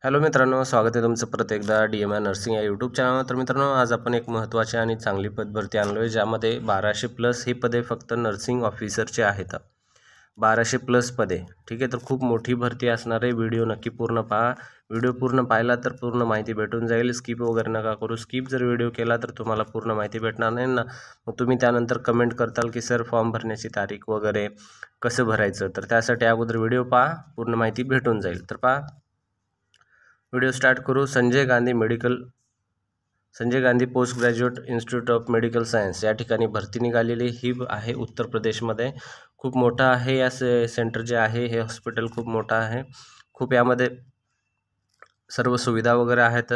Hello मित्रांनो, स्वागत आहे तुमचं परत एकदा DMI नर्सिंग या यूट्यूब चॅनलवर। तर मित्रांनो, आज आपण एक महत्त्वाची आणि चांगली पदभरती आणलो आहे, ज्यामध्ये 1200+ ही पदे फक्त नर्सिंग ऑफिसरचे आहेत। 1200+ पदे, ठीक आहे। तर खूप मोठी भरती असणार आहे। व्हिडिओ नक्की पूर्ण पहा। व्हिडिओ पूर्ण पाहिला तर पूर्ण माहिती भेटून जाईल। स्किप वगैरे नका करू। स्किप जर व्हिडिओ केला तर तुम्हाला पूर्ण माहिती भेटणार नाही ना। मग तुम्ही त्यानंतर कमेंट करताल की सर फॉर्म भरण्याची तारीख वगैरे कसं भरायचं, तर त्यासाठी अगोदर व्हिडिओ पहा, पूर्ण माहिती भेटून जाईल। तर पहा, व्हिडिओ स्टार्ट करू। Sanjay Gandhi post graduate institute of medical science या ठिकाणी भरती निघालेली ही आहे उत्तर प्रदेशमध्ये। खूप मोठा आहे या सेंटर जे आहे, हे हॉस्पिटल खूप मोठा आहे। खूप यामध्ये सर्व सुविधा वगैरे आहेत।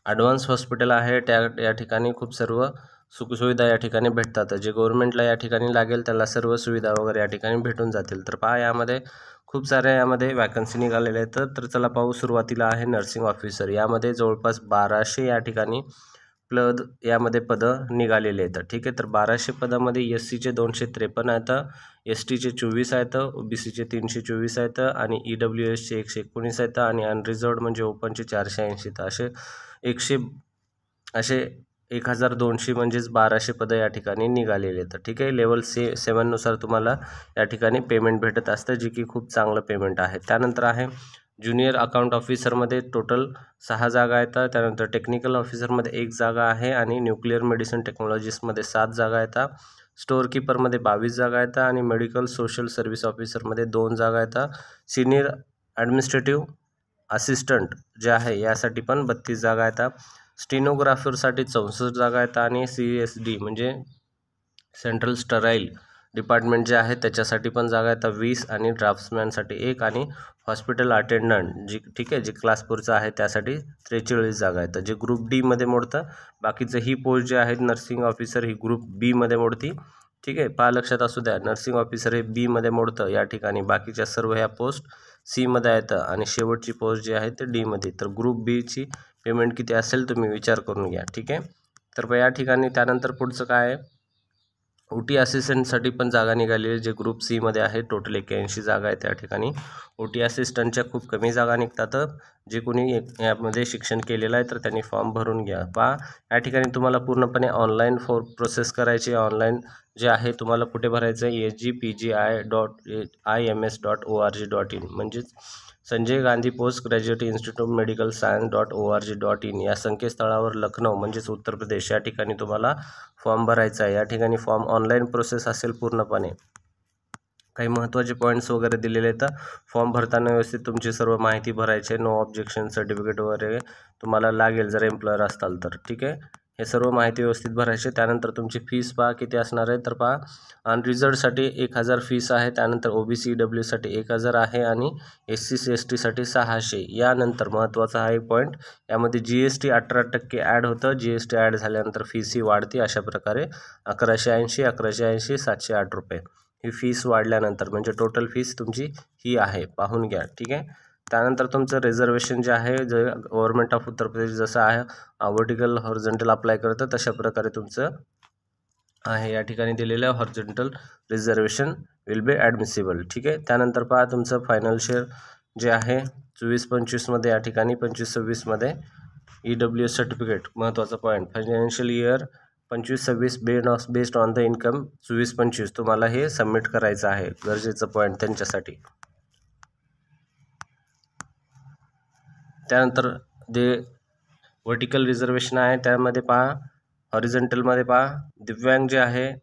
ॲडव्हान्स हॉस्पिटल आहे या ठिकाणी खूप सर्व सुखसुविधा या ठिकाणी भेटतात। जे गव्हर्नमेंटला या ठिकाणी लागेल त्याला सर्व सुविधा वगैरे या ठिकाणी भेटून जातील। तर पहा, यामध्ये खूप साऱ्या यामध्ये वॅकन्सी निघालेल्या आहेत। तर चला पाहू। सुरुवातीला आहे नर्सिंग ऑफिसर, यामध्ये जवळपास 1200 या ठिकाणी यामध्ये पदं निघालेले आहेत, ठीक आहे। तर 1200 पदामध्ये SCचे 253 आहेत, STचे 24 आहेत, OBCचे 324 आहेत आणि EWSचे 119 आहेत आणि अनरिझर्व्ड म्हणजे ओपनचे 480 आहेत। असे 1200 म्हणजेच 1200 पदं या ठिकाणी निघालेले आहेत, ठीक आहे। लेवल 7 नुसार तुम्हाला या ठिकाणी पेमेंट भेटत असतं, जे की खूप चांगलं पेमेंट आहे। त्यानंतर आहे ज्युनियर अकाउंट ऑफिसरमध्ये टोटल 6 जागा आहेत। त्यानंतर टेक्निकल ऑफिसरमध्ये 1 जागा आहे आणि न्यूक्लिअर मेडिसिन टेक्नॉलॉजिस्टमध्ये 7 जागा आहेत। स्टोअर कीपरमध्ये 22 जागा आहेत आणि मेडिकल सोशल सर्व्हिस ऑफिसरमध्ये 2 जागा आहेत। सिनियर ॲडमिनिस्ट्रेटिव्ह असिस्टंट जे आहे यासाठी पण 32 जागा आहेत। स्टेनोग्राफरसाठी 64 जागा आहेत आणि CSD म्हणजे सेंट्रल स्टराईल डिपार्टमेंट जे आहे त्याच्यासाठी पण जागा आहेत 20 आणि ड्राफ्ट्समॅनसाठी 1 आणि हॉस्पिटल अटेंडंट जी, ठीक आहे, जे क्लास 4चं आहे त्यासाठी 43 जागा आहेत। जे ग्रुप D मध्ये मोडतं। बाकीचं ही पोस्ट जे आहेत नर्सिंग ऑफिसर ही ग्रुप B मध्ये मोडती, ठीक आहे। पहा, लक्षात असू द्या, नर्सिंग ऑफिसर हे B मध्ये मोडतं या ठिकाणी। बाकीच्या सर्व ह्या पोस्ट C मध्ये आहेत आणि शेवटची पोस्ट जी आहे ते D मध्ये। तर ग्रुप B ची पेमेंट किती असेल तुम्ही विचार करून घ्या, ठीक आहे। तर या ठिकाणी त्यानंतर पुढचं काय आहे, OT असिस्टंटसाठी पण जागा निघालेली, जे ग्रुप C मध्ये आहे। टोटल 81 जागा आहेत त्या ठिकाणी। OT असिस्टंटच्या खूप कमी जागा निघतात। जे कोणी यामध्ये शिक्षण केलेलं आहे तर त्यांनी फॉर्म भरून घ्या। पहा, या ठिकाणी तुम्हाला पूर्णपणे ऑनलाईन प्रोसेस करायची। ऑनलाईन जे आहे तुम्हाला कुठे भरायचं आहे, sgpgi.ims.org.in म्हणजेच Sanjay Gandhi post graduate institute of medical science या संकेतस्थळावर लखनौ म्हणजेच उत्तर प्रदेश या ठिकाणी तुम्हाला फॉर्म भरायचा आहे। या ठिकाणी फॉर्म ऑनलाईन प्रोसेस असेल पूर्णपणे। काही महत्त्वाचे पॉईंट्स वगैरे दिलेले आहेत। फॉर्म भरताना व्यवस्थित तुमची सर्व माहिती भरायची आहे। नो ऑब्जेक्शन सर्टिफिकेट वगैरे तुम्हाला लागेल जर एम्प्लॉयर असाल तर, ठीक आहे। हे सर्व माहिती व्यवस्थित भरायची। त्यानंतर तुमची फीस पहा किती असणार आहे, तर पहा, अनरिझर्वसाठी 1000 फीस आहे। त्यानंतर OBC EW साठी 1000 आहे आणि SC ST साठी 600। यानंतर महत्त्वाचा हा एक पॉईंट, यामध्ये GST 18% ॲड होतं। GST ॲड झाल्यानंतर फीस ही वाढते। अशा प्रकारे 1180, 708 रुपये ही फीस वाढल्यानंतर म्हणजे टोटल फीस तुमची ही आहे, पाहून घ्या, ठीक आहे। त्यानंतर तुमचं रिझर्वेशन जे आहे, जे गव्हर्नमेंट ऑफ उत्तर प्रदेश जसं आहे व्हर्टिकल हॉरिझॉन्टल अप्लाय करतं तशा प्रकारे तुमचं आहे या ठिकाणी दिलेलं हॉरिझॉन्टल रिझर्वेशन विल बी ॲडमिसिबल, ठीक आहे। त्यानंतर पहा, तुमचं फायनान्शियल जे आहे 24-25 मध्ये, या ठिकाणी 25-26 मध्ये EWS सर्टिफिकेट, महत्त्वाचा point, financial year 25-26 based on the income 24-25 तुम्हाला हे सबमिट करायचं आहे, गरजेचं पॉईंट त्यांच्यासाठी। त्यानंतर जे व्हर्टिकल रिझर्वेशन आहे त्यामध्ये पहा, हॉरिझॉन्टलमध्ये पहा, दिव्यांग जे आहे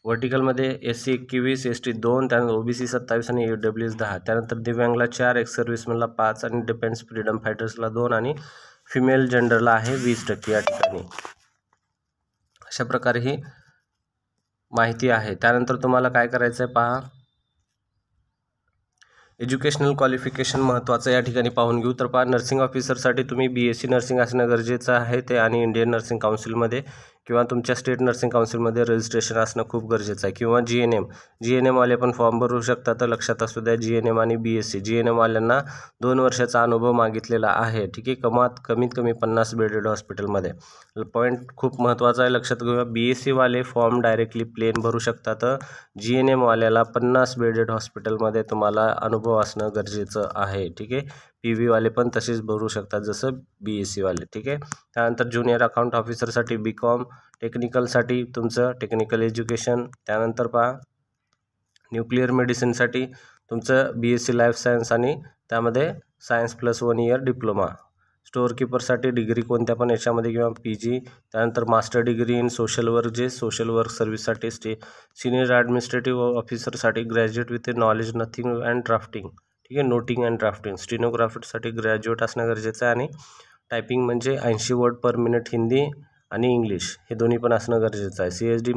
व्हर्टिकलमध्ये SC 21, ST 2, त्यानंतर OBC 27 आणि EWS 10। त्यानंतर दिव्यांगला 4, एक्स सर्व्हिसमॅनला 5 आणि डिफेन्स फ्रीडम फायटर्सला 2 आणि फिमेल जेंडरला आहे 20% या ठिकाणी। अशा प्रकारे ही माहिती आहे। त्यानंतर तुम्हाला काय करायचं आहे पहा, एज्युकेशनल क्वालिफिकेशन महत्त्वाचं या ठिकाणी पाहून घेऊ। तर पहा, नर्सिंग ऑफिसरसाठी तुम्ही BSc नर्सिंग असणं गरजेचं आहे ते, आणि इंडियन नर्सिंग काउन्सिलमध्ये किंवा तुमच्या स्टेट नर्सिंग काउन्सिलमध्ये रजिस्ट्रेशन असणं खूप गरजेचं आहे, किंवा GNM वाले पण फॉर्म भरू शकतात। तर लक्षात असू द्या, GNM आणि BSc, GNM वाल्यांना 2 वर्षाचा अनुभव मागितलेला आहे, ठीक आहे, कमीत कमी 50 बेडेड हॉस्पिटलमध्ये। पॉईंट खूप महत्त्वाचा आहे, लक्षात घेऊया। BSc वाले फॉर्म डायरेक्टली प्लेन भरू शकतात। GNM वाल्याला 50 बेडेड हॉस्पिटलमध्ये तुम्हाला अनुभव असणं गरजेचं आहे, ठीक आहे। PV वाले पण तसेच भरू शकतात जसं BSc वाले, ठीक आहे. त्यानंतर ज्युनियर अकाउंट ऑफिसरसाठी BCom, टेक्निकलसाठी तुमचं टेक्निकल एज्युकेशन. त्यानंतर पहा न्यूक्लिअर मेडिसिनसाठी तुमचं BSc लाईफ सायन्स आणि त्यामध्ये science plus 1 year diploma. Store कीपरसाठी डिग्री कोणत्या पण याच्यामध्ये किंवा PG. त्यानंतर master degree in social work, जे सोशल वर्क सर्व्हिससाठी. सिनियर ॲडमिनिस्ट्रेटिव्ह ऑफिसरसाठी graduate with knowledge nothing and drafting, ठीक आहे, नोटिंग अँड ड्राफ्टिंग. स्टेनोग्राफरसाठी ग्रॅज्युएट असणं गरजेचं आहे आणि टायपिंग म्हणजे 80 वर्ड पर मिनिट हिंदी आणि इंग्लिश हे दोन्ही पण असणं गरजेचं आहे. CSD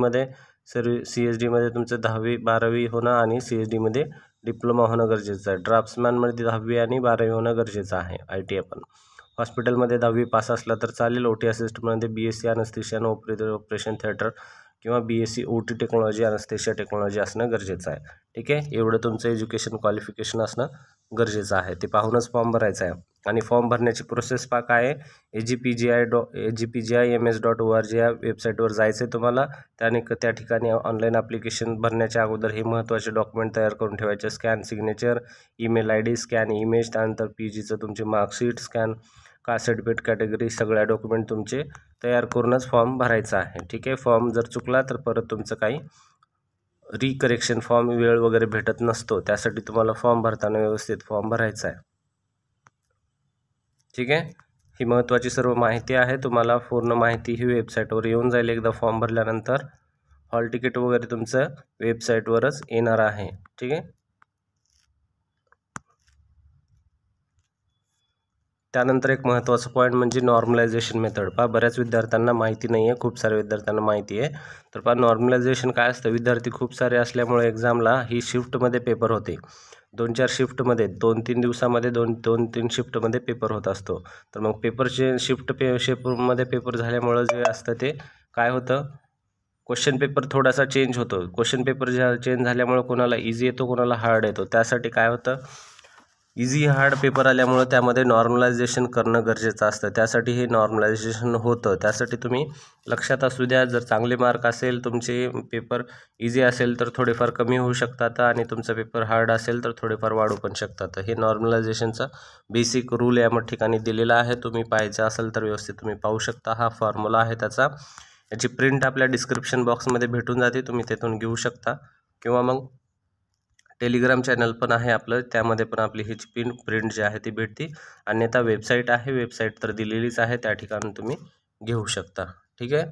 मध्ये तुमचं 10वी-12वी होणं आणि CSD मध्ये डिप्लोमा होणं गरजेचं आहे. ड्राफ्ट्समॅनमध्ये 10वी आणि 12वी होणं गरजेचं आहे. ITI पण. हॉस्पिटलमध्ये 10वी पास असला तर चालेल. OT असिस्टंटमध्ये BSc अनस्थेशिया ऑपरेशन थिएटर किंवा BSc OT टेक्नॉलॉजी अनस्थेशिया टेक्नॉलॉजी असणं गरजेचं आहे, ठीक आहे. एवढं तुमचं एज्युकेशन क्वालिफिकेशन असणं गरजेचं आहे. ते पाहूनच फॉर्म भरायचा आहे. आणि फॉर्म भरण्याची प्रोसेस काय आहे, agpgims.org या वेबसाईटवर जायचं आहे तुम्हाला. त्या ठिकाणी ऑनलाईन ॲप्लिकेशन भरण्याच्या अगोदर हे महत्त्वाचे डॉक्युमेंट तयार करून ठेवायचे. Scan signature, email ID, scan image, त्यानंतर PGचं तुमचे marksheet, scan caste certificate category, सगळ्या डॉक्युमेंट तुमचे तयार करूनच फॉर्म भरायचा आहे, ठीक आहे. फॉर्म जर चुकला तर परत तुमचं काही रिकरेक्शन फॉर्म वेळ वगैरे भेटत नसतो. त्यासाठी तुम्हाला फॉर्म भरताना व्यवस्थित फॉर्म भरायचा आहे, ठीक आहे. ही महत्त्वाची सर्व माहिती आहे. तुम्हाला पूर्ण माहिती ही वेबसाईटवर येऊन जाईल एकदा फॉर्म भरल्यानंतर. हॉल तिकीट वगैरे तुमचं वेबसाईटवरच येणार आहे, ठीक आहे. त्यानंतर एक महत्त्वाचं पॉईंट म्हणजे नॉर्मलायझेशन मेथड. बऱ्याच विद्यार्थ्यांना माहिती नाही आहे, खूप साऱ्या विद्यार्थ्यांना माहिती आहे. तर नॉर्मलायझेशन काय असतं, विद्यार्थी खूप सारे असल्यामुळे एक्झामला ही शिफ्टमध्ये पेपर होते. 2-4 शिफ्टमध्ये 2-3 दिवसामध्ये 2-3 शिफ्टमध्ये पेपर होत असतो. तर मग पेपरचे शिफ्टमध्ये पेपर झाल्यामुळं जे असतं ते काय होतं, क्वेश्चन पेपर थोडासा चेंज होतो. क्वेश्चन पेपर चेंज झाल्यामुळं कोणाला इझी येतो, कोणाला हार्ड येतो. त्यासाठी काय होतं, इझी हार्ड पेपर आल्यामुळं त्यामध्ये नॉर्मलायझेशन करणं गरजेचं असतं. त्यासाठी हे नॉर्मलायझेशन होतं. त्यासाठी तुम्ही लक्षात असू द्या, जर चांगले मार्क असेल, तुमचे पेपर इझी असेल तर थोडेफार कमी होऊ शकतात आणि तुमचा पेपर हार्ड असेल तर थोडेफार वाढू पण शकतात. हे नॉर्मलायझेशनचा बेसिक रूल या ठिकाणी दिलेला आहे. तुम्ही पाहायचं असेल तर व्यवस्थित तुम्ही पाहू शकता. हा फॉर्म्युला आहे त्याचा. याची प्रिंट आपल्या डिस्क्रिप्शन बॉक्समध्ये भेटून जाते, तुम्ही तिथून घेऊ शकता. किंवा मग टेलिग्राम चॅनल पण आहे आपलं, त्यामध्ये पण आपली ह्याची प्रिंट जी आहे ती भेटते. अन्यथा वेबसाईट आहे, वेबसाईट तर दिलेलीच आहे, त्या ठिकाणी तुम्ही घेऊ शकता, ठीक आहे.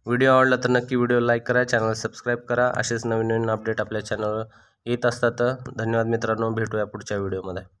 व्हिडिओ आवडला तर नक्की व्हिडिओ लाईक करा, चॅनल सबस्क्राईब करा. असेच नवीन नवीन अपडेट आपल्या चॅनलवर येत असतात. धन्यवाद मित्रांनो, भेटूया पुढच्या व्हिडिओमध्ये.